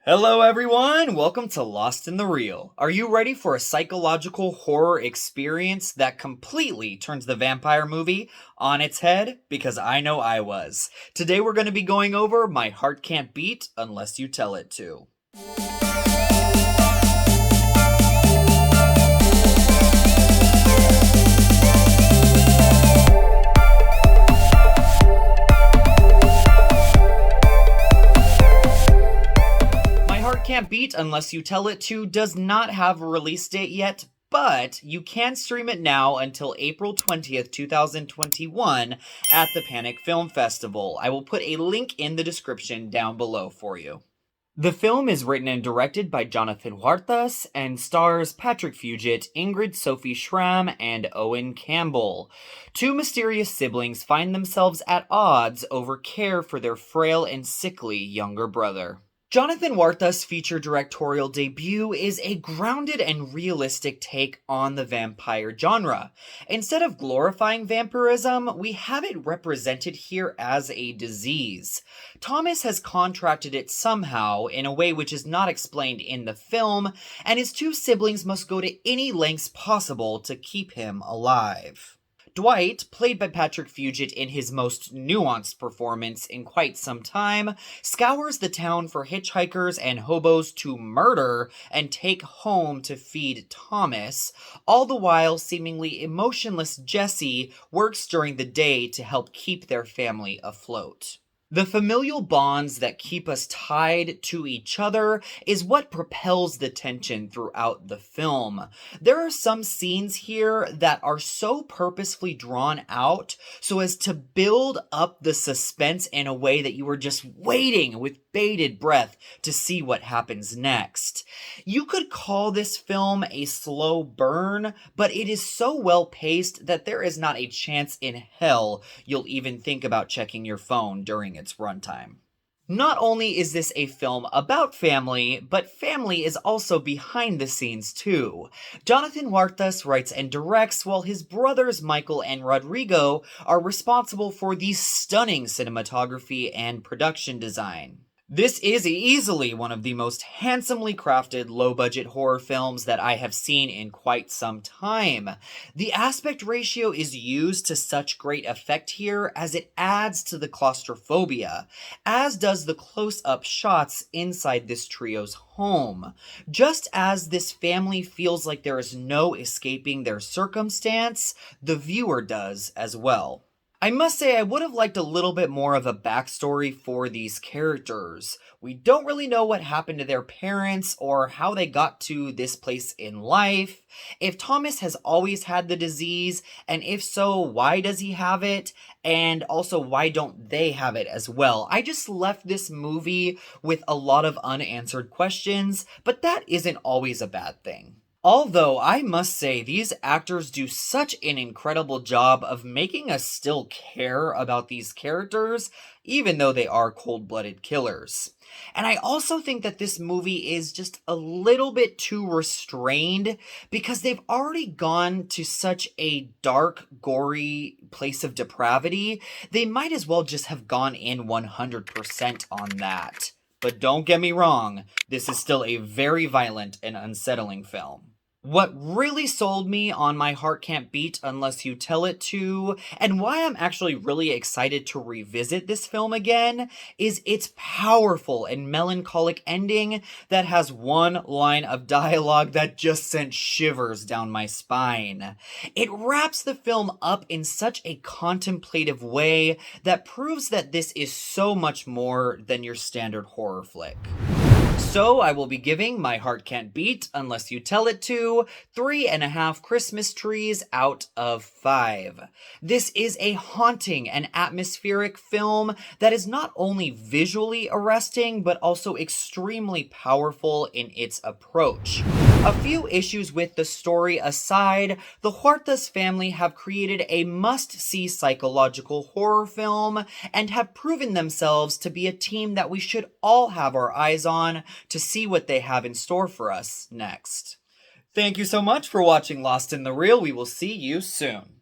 Hello everyone, welcome to Lost in the Real. Are you ready for a psychological horror experience that completely turns the vampire movie on its head? Because I know I was. Today we're going to be going over My Heart Can't Beat Unless You Tell It To. Can't Beat Unless You Tell It To does not have a release date yet, but you can stream it now until April 20th, 2021 at the Panic Film Festival. I will put a link in the description down below for you. The film is written and directed by Jonathan Cuarta and stars Patrick Fugit, Ingrid, Sophie Schram, and Owen Campbell. Two mysterious siblings find themselves at odds over care for their frail and sickly younger brother. Jonathan Cuarta's feature directorial debut is a grounded and realistic take on the vampire genre. Instead of glorifying vampirism, we have it represented here as a disease. Thomas has contracted it somehow in a way which is not explained in the film, and his two siblings must go to any lengths possible to keep him alive. Dwight, played by Patrick Fugit in his most nuanced performance in quite some time, scours the town for hitchhikers and hobos to murder and take home to feed Thomas. All the while, seemingly emotionless Jesse works during the day to help keep their family afloat. The familial bonds that keep us tied to each other is what propels the tension throughout the film. There are some scenes here that are so purposefully drawn out so as to build up the suspense in a way that you are just waiting with bated breath to see what happens next. You could call this film a slow burn, but it is so well paced that there is not a chance in hell you'll even think about checking your phone during its runtime. Not only is this a film about family, but family is also behind the scenes too. Jonathan Cuarta writes and directs, while his brothers Michael and Rodrigo are responsible for the stunning cinematography and production design. This is easily one of the most handsomely crafted low-budget horror films that I have seen in quite some time. The aspect ratio is used to such great effect here as it adds to the claustrophobia, as does the close-up shots inside this trio's home. Just as this family feels like there is no escaping their circumstance, the viewer does as well. I must say I would have liked a little bit more of a backstory for these characters. We don't really know what happened to their parents or how they got to this place in life, if Thomas has always had the disease, and if so, why does he have it, and also why don't they have it as well. I just left this movie with a lot of unanswered questions, but that isn't always a bad thing. Although, I must say, these actors do such an incredible job of making us still care about these characters, even though they are cold-blooded killers. And I also think that this movie is just a little bit too restrained, because they've already gone to such a dark, gory place of depravity, they might as well just have gone in 100% on that. But don't get me wrong, this is still a very violent and unsettling film. What really sold me on My Heart Can't Beat Unless You Tell It To, and why I'm actually really excited to revisit this film again, is its powerful and melancholic ending that has one line of dialogue that just sent shivers down my spine. It wraps the film up in such a contemplative way that proves that this is so much more than your standard horror flick. So I will be giving My Heart Can't Beat Unless You Tell It To 3.5 Christmas trees out of 5. This is a haunting and atmospheric film that is not only visually arresting, but also extremely powerful in its approach. A few issues with the story aside, the Cuarta family have created a must-see psychological horror film and have proven themselves to be a team that we should all have our eyes on to see what they have in store for us next. Thank you so much for watching Lost in the Real. We will see you soon.